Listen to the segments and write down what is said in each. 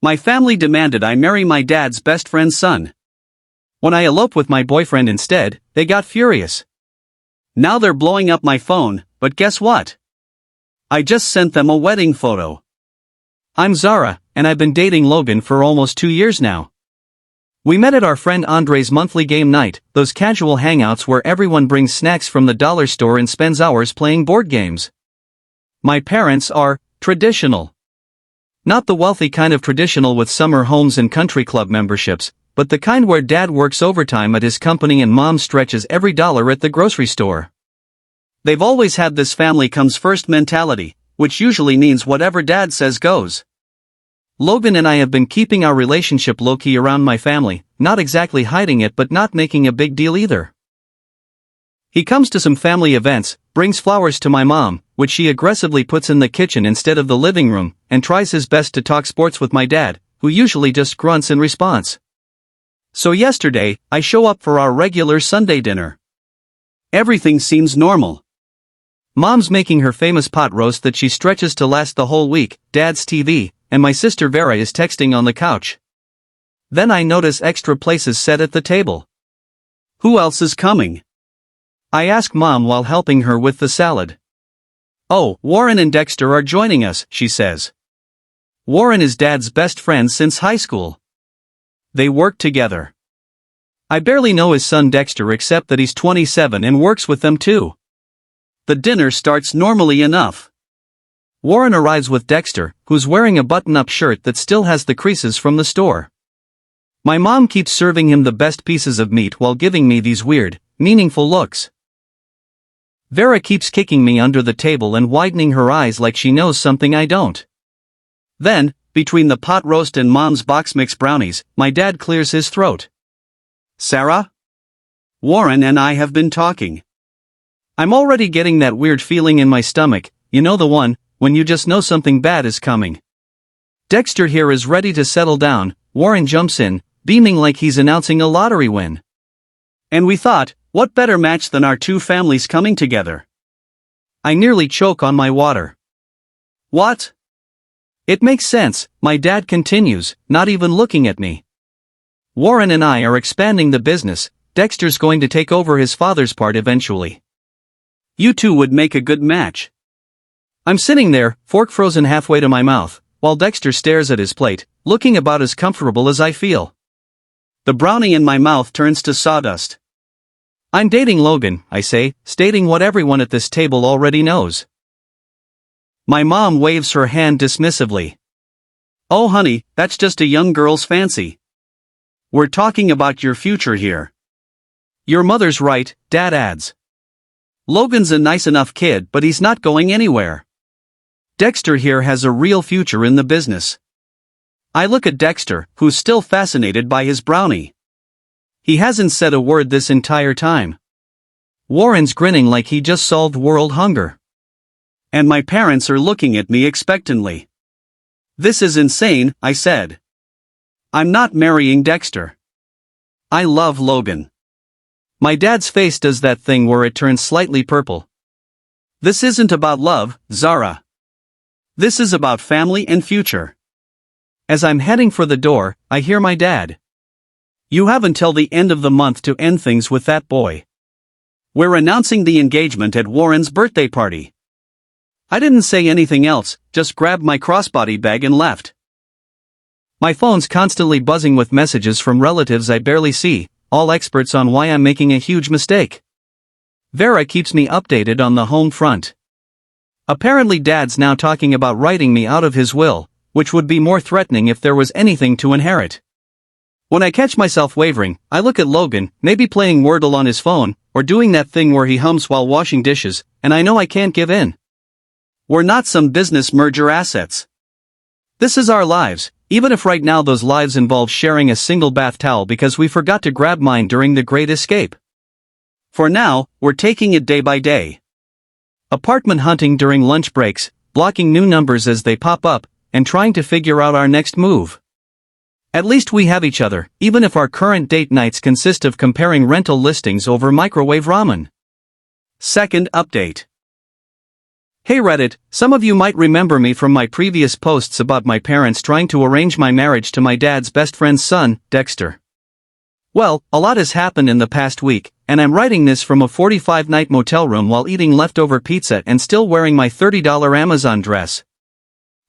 My family demanded I marry my dad's best friend's son. When I eloped with my boyfriend instead, they got furious. Now they're blowing up my phone, but guess what? I just sent them a wedding photo. I'm Zara, and I've been dating Logan for almost 2 years now. We met at our friend Andre's monthly game night, those casual hangouts where everyone brings snacks from the dollar store and spends hours playing board games. My parents are traditional. Not the wealthy kind of traditional with summer homes and country club memberships, but the kind where dad works overtime at his company and mom stretches every dollar at the grocery store. They've always had this family comes first mentality, which usually means whatever dad says goes. Logan and I have been keeping our relationship low-key around my family, not exactly hiding it but not making a big deal either. He comes to some family events, brings flowers to my mom, which she aggressively puts in the kitchen instead of the living room, and tries his best to talk sports with my dad, who usually just grunts in response. So yesterday, I show up for our regular Sunday dinner. Everything seems normal. Mom's making her famous pot roast that she stretches to last the whole week, Dad's TV, and my sister Vera is texting on the couch. Then I notice extra places set at the table. Who else is coming? I ask Mom while helping her with the salad. Oh, Warren and Dexter are joining us, she says. Warren is Dad's best friend since high school. They work together. I barely know his son Dexter except that he's 27 and works with them too. The dinner starts normally enough. Warren arrives with Dexter, who's wearing a button-up shirt that still has the creases from the store. My mom keeps serving him the best pieces of meat while giving me these weird, meaningful looks. Vera keeps kicking me under the table and widening her eyes like she knows something I don't. Then, between the pot roast and Mom's box mix brownies, my dad clears his throat. Sarah? Warren and I have been talking. I'm already getting that weird feeling in my stomach, you know the one, when you just know something bad is coming. Dexter here is ready to settle down. Warren jumps in, beaming like he's announcing a lottery win. And we thought, what better match than our two families coming together? I nearly choke on my water. What? It makes sense, my dad continues, not even looking at me. Warren and I are expanding the business. Dexter's going to take over his father's part eventually. You two would make a good match. I'm sitting there, fork frozen halfway to my mouth, while Dexter stares at his plate, looking about as comfortable as I feel. The brownie in my mouth turns to sawdust. I'm dating Logan, I say, stating what everyone at this table already knows. My mom waves her hand dismissively. Oh honey, that's just a young girl's fancy. We're talking about your future here. Your mother's right, Dad adds. Logan's a nice enough kid but he's not going anywhere. Dexter here has a real future in the business. I look at Dexter, who's still fascinated by his brownie. He hasn't said a word this entire time. Warren's grinning like he just solved world hunger. And my parents are looking at me expectantly. This is insane, I said. I'm not marrying Dexter. I love Logan. My dad's face does that thing where it turns slightly purple. This isn't about love, Zara. This is about family and future. As I'm heading for the door, I hear my dad. You have until the end of the month to end things with that boy. We're announcing the engagement at Warren's birthday party. I didn't say anything else, just grabbed my crossbody bag and left. My phone's constantly buzzing with messages from relatives I barely see, all experts on why I'm making a huge mistake. Vera keeps me updated on the home front. Apparently Dad's now talking about writing me out of his will, which would be more threatening if there was anything to inherit. When I catch myself wavering, I look at Logan, maybe playing Wordle on his phone, or doing that thing where he hums while washing dishes, and I know I can't give in. We're not some business merger assets. This is our lives, even if right now those lives involve sharing a single bath towel because we forgot to grab mine during the Great Escape. For now, we're taking it day by day. Apartment hunting during lunch breaks, blocking new numbers as they pop up, and trying to figure out our next move. At least we have each other, even if our current date nights consist of comparing rental listings over microwave ramen. Second update. Hey Reddit, some of you might remember me from my previous posts about my parents trying to arrange my marriage to my dad's best friend's son, Dexter. Well, a lot has happened in the past week, and I'm writing this from a 45-night motel room while eating leftover pizza and still wearing my $30 Amazon dress.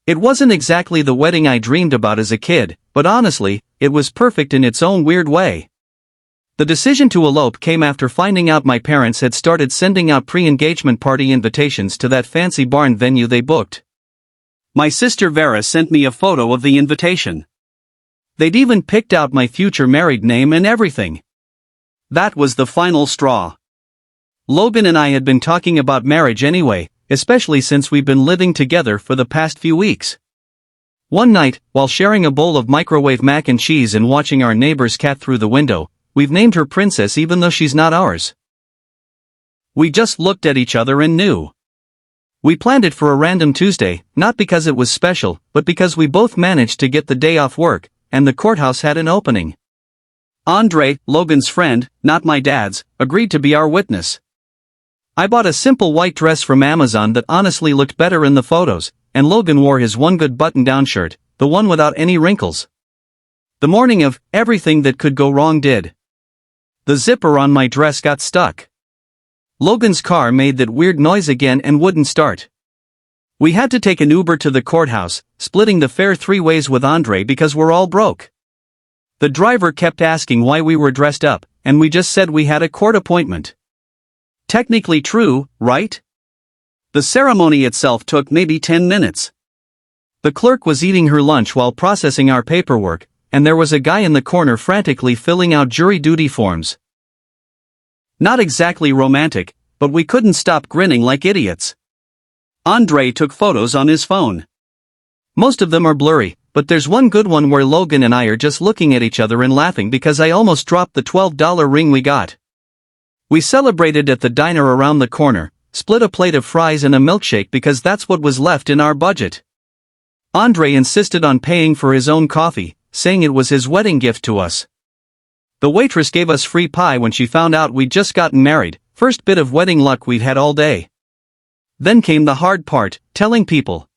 It wasn't exactly the wedding I dreamed about as a kid, but honestly, it was perfect in its own weird way. The decision to elope came after finding out my parents had started sending out pre-engagement party invitations to that fancy barn venue they booked. My sister Vera sent me a photo of the invitation. They'd even picked out my future married name and everything. That was the final straw. Logan and I had been talking about marriage anyway, especially since we've been living together for the past few weeks. One night, while sharing a bowl of microwave mac and cheese and watching our neighbor's cat through the window, we've named her Princess even though she's not ours. We just looked at each other and knew. We planned it for a random Tuesday, not because it was special, but because we both managed to get the day off work, and the courthouse had an opening. Andre, Logan's friend, not my dad's, agreed to be our witness. I bought a simple white dress from Amazon that honestly looked better in the photos, and Logan wore his one good button-down shirt, the one without any wrinkles. The morning of everything that could go wrong did. The zipper on my dress got stuck. Logan's car made that weird noise again and wouldn't start. We had to take an Uber to the courthouse, splitting the fare 3 ways with Andre because we're all broke. The driver kept asking why we were dressed up, and we just said we had a court appointment. Technically true, right? The ceremony itself took maybe 10 minutes. The clerk was eating her lunch while processing our paperwork, and there was a guy in the corner frantically filling out jury duty forms. Not exactly romantic, but we couldn't stop grinning like idiots. Andre took photos on his phone. Most of them are blurry, but there's one good one where Logan and I are just looking at each other and laughing because I almost dropped the $12 ring we got. We celebrated at the diner around the corner, split a plate of fries and a milkshake because that's what was left in our budget. Andre insisted on paying for his own coffee, saying it was his wedding gift to us. The waitress gave us free pie when she found out we'd just gotten married, first bit of wedding luck we'd had all day. Then came the hard part, telling people.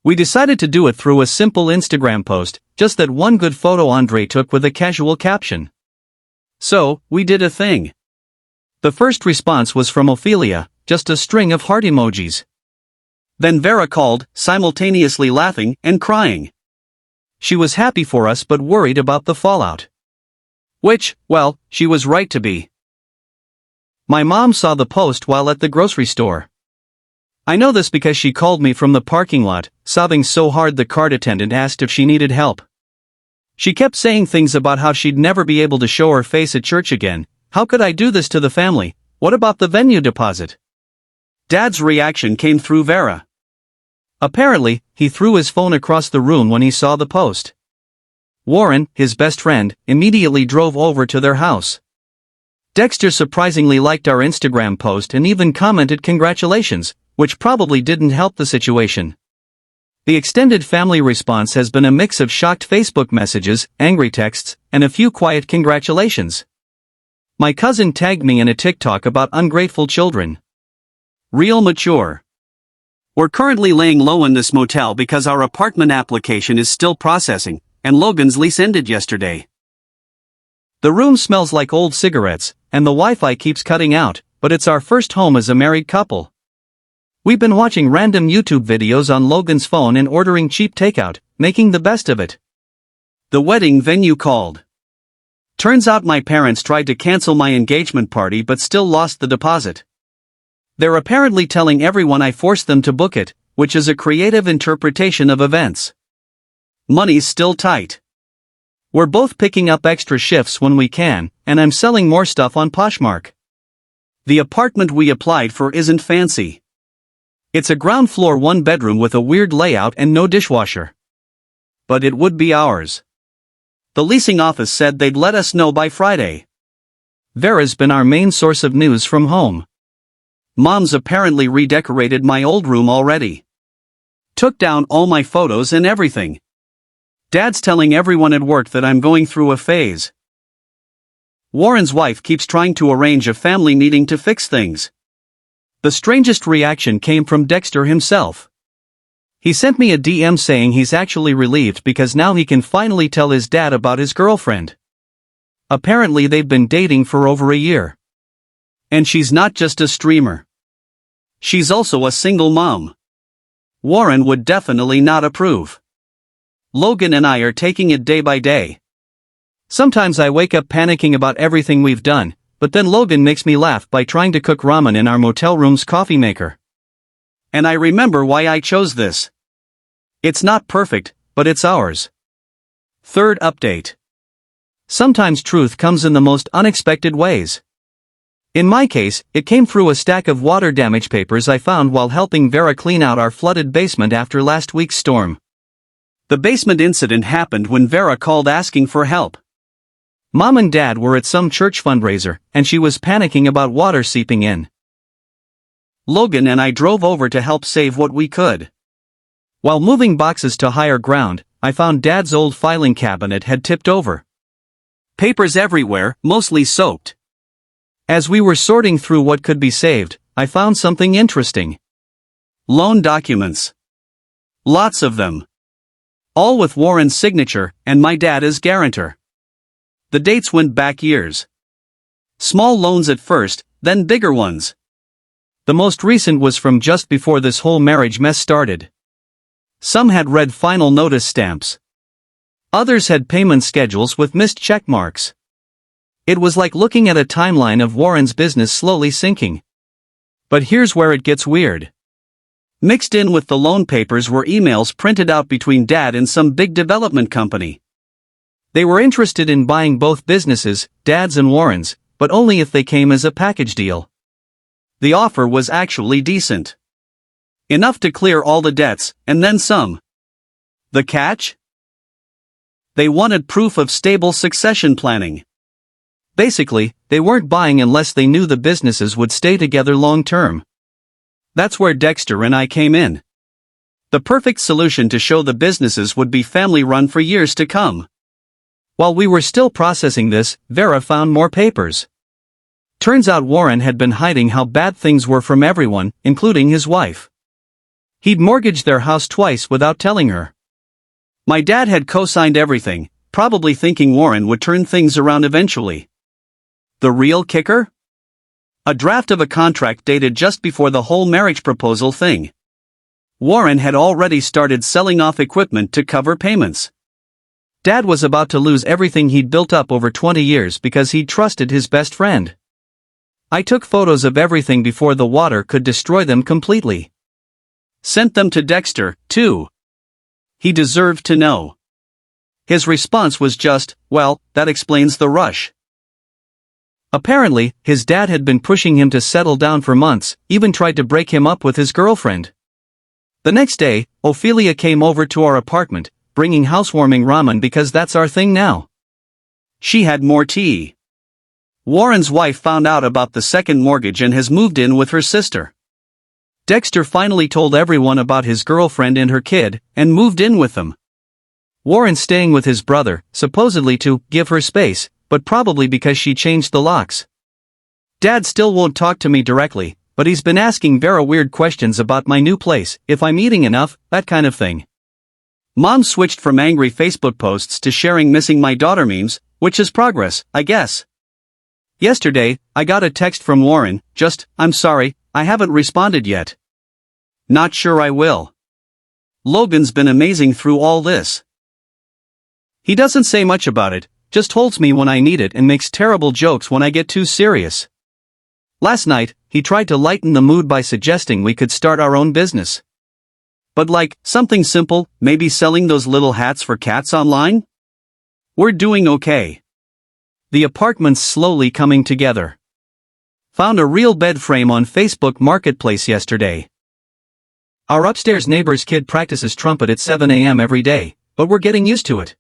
We decided to do it through a simple Instagram post, just that one good photo Andre took with a casual caption. So, we did a thing. The first response was from Ophelia, just a string of heart emojis. Then Vera called, simultaneously laughing and crying. She was happy for us but worried about the fallout. Which, well, she was right to be. My mom saw the post while at the grocery store. I know this because she called me from the parking lot, sobbing so hard the cart attendant asked if she needed help. She kept saying things about how she'd never be able to show her face at church again. How could I do this to the family? What about the venue deposit? Dad's reaction came through Vera. Apparently, he threw his phone across the room when he saw the post. Warren, his best friend, immediately drove over to their house. Dexter surprisingly liked our Instagram post and even commented congratulations, which probably didn't help the situation. The extended family response has been a mix of shocked Facebook messages, angry texts, and a few quiet congratulations. My cousin tagged me in a TikTok about ungrateful children. Real mature. We're currently laying low in this motel because our apartment application is still processing, and Logan's lease ended yesterday. The room smells like old cigarettes, and the Wi-Fi keeps cutting out, but it's our first home as a married couple. We've been watching random YouTube videos on Logan's phone and ordering cheap takeout, making the best of it. The wedding venue called. Turns out my parents tried to cancel my engagement party but still lost the deposit. They're apparently telling everyone I forced them to book it, which is a creative interpretation of events. Money's still tight. We're both picking up extra shifts when we can, and I'm selling more stuff on Poshmark. The apartment we applied for isn't fancy. It's a ground floor 1-bedroom with a weird layout and no dishwasher. But it would be ours. The leasing office said they'd let us know by Friday. Vera's been our main source of news from home. Mom's apparently redecorated my old room already. Took down all my photos and everything. Dad's telling everyone at work that I'm going through a phase. Warren's wife keeps trying to arrange a family meeting to fix things. The strangest reaction came from Dexter himself. He sent me a DM saying he's actually relieved because now he can finally tell his dad about his girlfriend. Apparently they've been dating for over a year. And she's not just a streamer. She's also a single mom. Warren would definitely not approve. Logan and I are taking it day by day. Sometimes I wake up panicking about everything we've done, but then Logan makes me laugh by trying to cook ramen in our motel room's coffee maker. And I remember why I chose this. It's not perfect, but it's ours. Third update. Sometimes truth comes in the most unexpected ways. In my case, it came through a stack of water damage papers I found while helping Vera clean out our flooded basement after last week's storm. The basement incident happened when Vera called asking for help. Mom and Dad were at some church fundraiser, and she was panicking about water seeping in. Logan and I drove over to help save what we could. While moving boxes to higher ground, I found Dad's old filing cabinet had tipped over. Papers everywhere, mostly soaked. As we were sorting through what could be saved, I found something interesting. Loan documents. Lots of them. All with Warren's signature, and my dad as guarantor. The dates went back years. Small loans at first, then bigger ones. The most recent was from just before this whole marriage mess started. Some had red final notice stamps. Others had payment schedules with missed check marks. It was like looking at a timeline of Warren's business slowly sinking. But here's where it gets weird. Mixed in with the loan papers were emails printed out between Dad and some big development company. They were interested in buying both businesses, Dad's and Warren's, but only if they came as a package deal. The offer was actually decent. Enough to clear all the debts, and then some. The catch? They wanted proof of stable succession planning. Basically, they weren't buying unless they knew the businesses would stay together long term. That's where Dexter and I came in. The perfect solution to show the businesses would be family run for years to come. While we were still processing this, Vera found more papers. Turns out Warren had been hiding how bad things were from everyone, including his wife. He'd mortgaged their house twice without telling her. My dad had co-signed everything, probably thinking Warren would turn things around eventually. The real kicker? A draft of a contract dated just before the whole marriage proposal thing. Warren had already started selling off equipment to cover payments. Dad was about to lose everything he'd built up over 20 years because he'd trusted his best friend. I took photos of everything before the water could destroy them completely. Sent them to Dexter, too. He deserved to know. His response was just, well, that explains the rush. Apparently, his dad had been pushing him to settle down for months, even tried to break him up with his girlfriend. The next day, Ophelia came over to our apartment, bringing housewarming ramen because that's our thing now. She had more tea. Warren's wife found out about the second mortgage and has moved in with her sister. Dexter finally told everyone about his girlfriend and her kid, and moved in with them. Warren's staying with his brother, supposedly to give her space, but probably because she changed the locks. Dad still won't talk to me directly, but he's been asking Vera weird questions about my new place, if I'm eating enough, that kind of thing. Mom switched from angry Facebook posts to sharing missing my daughter memes, which is progress, I guess. Yesterday, I got a text from Warren, just, I'm sorry, I haven't responded yet. Not sure I will. Logan's been amazing through all this. He doesn't say much about it, just holds me when I need it and makes terrible jokes when I get too serious. Last night, he tried to lighten the mood by suggesting we could start our own business. But like, something simple, maybe selling those little hats for cats online? We're doing okay. The apartment's slowly coming together. Found a real bed frame on Facebook Marketplace yesterday. Our upstairs neighbor's kid practices trumpet at 7 a.m. every day, but we're getting used to it.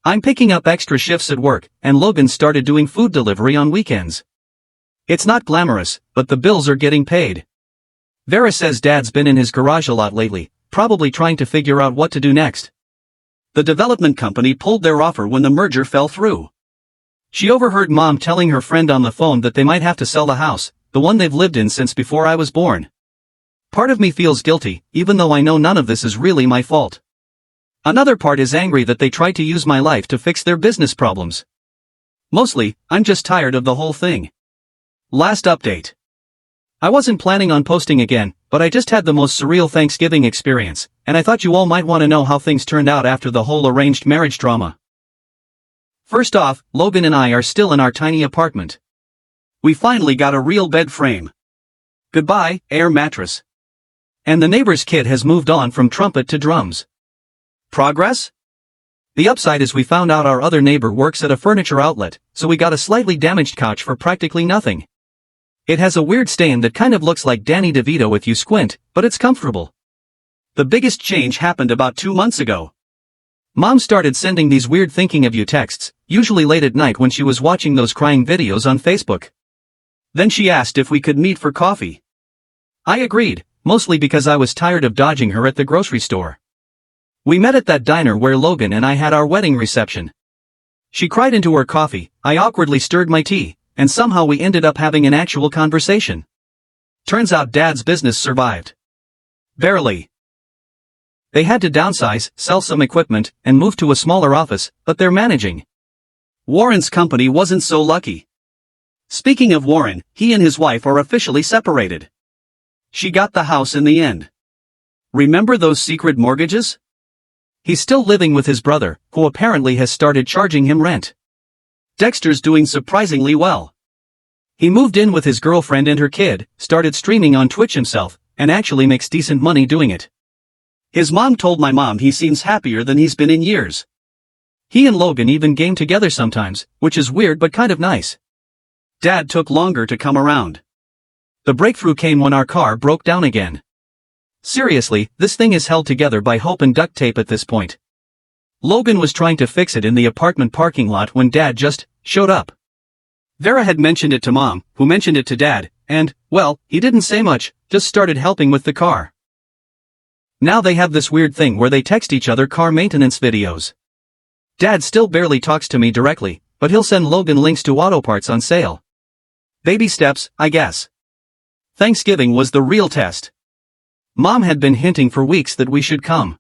I'm picking up extra shifts at work, and Logan started doing food delivery on weekends. It's not glamorous, but the bills are getting paid. Vera says Dad's been in his garage a lot lately, probably trying to figure out what to do next. The development company pulled their offer when the merger fell through. She overheard Mom telling her friend on the phone that they might have to sell the house, the one they've lived in since before I was born. Part of me feels guilty, even though I know none of this is really my fault. Another part is angry that they tried to use my life to fix their business problems. Mostly, I'm just tired of the whole thing. Last update. I wasn't planning on posting again, but I just had the most surreal Thanksgiving experience, and I thought you all might want to know how things turned out after the whole arranged marriage drama. First off, Logan and I are still in our tiny apartment. We finally got a real bed frame. Goodbye, air mattress. And the neighbor's kid has moved on from trumpet to drums. Progress? The upside is we found out our other neighbor works at a furniture outlet, so we got a slightly damaged couch for practically nothing. It has a weird stain that kind of looks like Danny DeVito if you squint, but it's comfortable. The biggest change happened about 2 months ago. Mom started sending these weird thinking of you texts, usually late at night when she was watching those crying videos on Facebook. Then she asked if we could meet for coffee. I agreed, mostly because I was tired of dodging her at the grocery store. We met at that diner where Logan and I had our wedding reception. She cried into her coffee, I awkwardly stirred my tea, and somehow we ended up having an actual conversation. Turns out Dad's business survived. Barely. They had to downsize, sell some equipment, and move to a smaller office, but they're managing. Warren's company wasn't so lucky. Speaking of Warren, he and his wife are officially separated. She got the house in the end. Remember those secret mortgages? He's still living with his brother, who apparently has started charging him rent. Dexter's doing surprisingly well. He moved in with his girlfriend and her kid, started streaming on Twitch himself, and actually makes decent money doing it. His mom told my mom he seems happier than he's been in years. He and Logan even game together sometimes, which is weird but kind of nice. Dad took longer to come around. The breakthrough came when our car broke down again. Seriously, this thing is held together by hope and duct tape at this point. Logan was trying to fix it in the apartment parking lot when Dad just showed up. Vera had mentioned it to Mom, who mentioned it to Dad, and, well, he didn't say much, just started helping with the car. Now they have this weird thing where they text each other car maintenance videos. Dad still barely talks to me directly, but he'll send Logan links to auto parts on sale. Baby steps, I guess. Thanksgiving was the real test. Mom had been hinting for weeks that we should come.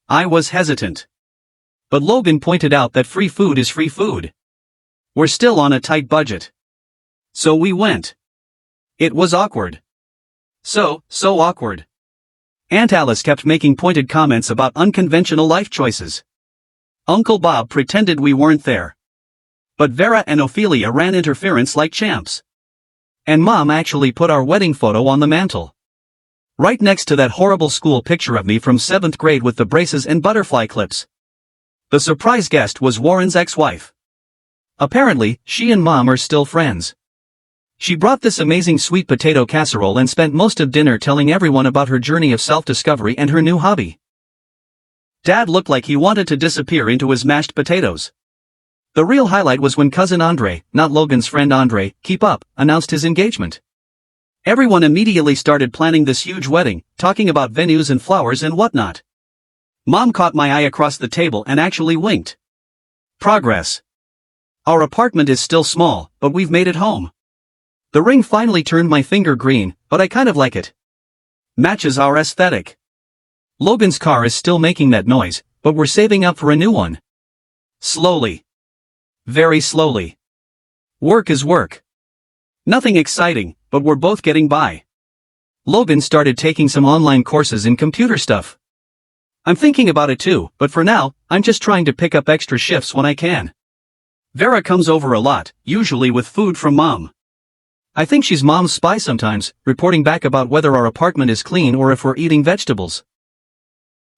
I was hesitant. But Logan pointed out that free food is free food. We're still on a tight budget. So we went. It was awkward. So awkward. Aunt Alice kept making pointed comments about unconventional life choices. Uncle Bob pretended we weren't there. But Vera and Ophelia ran interference like champs. And Mom actually put our wedding photo on the mantle. Right next to that horrible school picture of me from 7th grade with the braces and butterfly clips. The surprise guest was Warren's ex-wife. Apparently, she and Mom are still friends. She brought this amazing sweet potato casserole and spent most of dinner telling everyone about her journey of self-discovery and her new hobby. Dad looked like he wanted to disappear into his mashed potatoes. The real highlight was when cousin Andre, not Logan's friend Andre, keep up, announced his engagement. Everyone immediately started planning this huge wedding, talking about venues and flowers and whatnot. Mom caught my eye across the table and actually winked. Progress. Our apartment is still small, but we've made it home. The ring finally turned my finger green, but I kind of like it. Matches our aesthetic. Logan's car is still making that noise, but we're saving up for a new one. Slowly. Very slowly. Work is work. Nothing exciting, but we're both getting by. Logan started taking some online courses in computer stuff. I'm thinking about it too, but for now, I'm just trying to pick up extra shifts when I can. Vera comes over a lot, usually with food from Mom. I think she's Mom's spy sometimes, reporting back about whether our apartment is clean or if we're eating vegetables.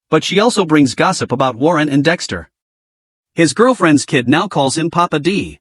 But she also brings gossip about Warren and Dexter. His girlfriend's kid now calls him Papa D.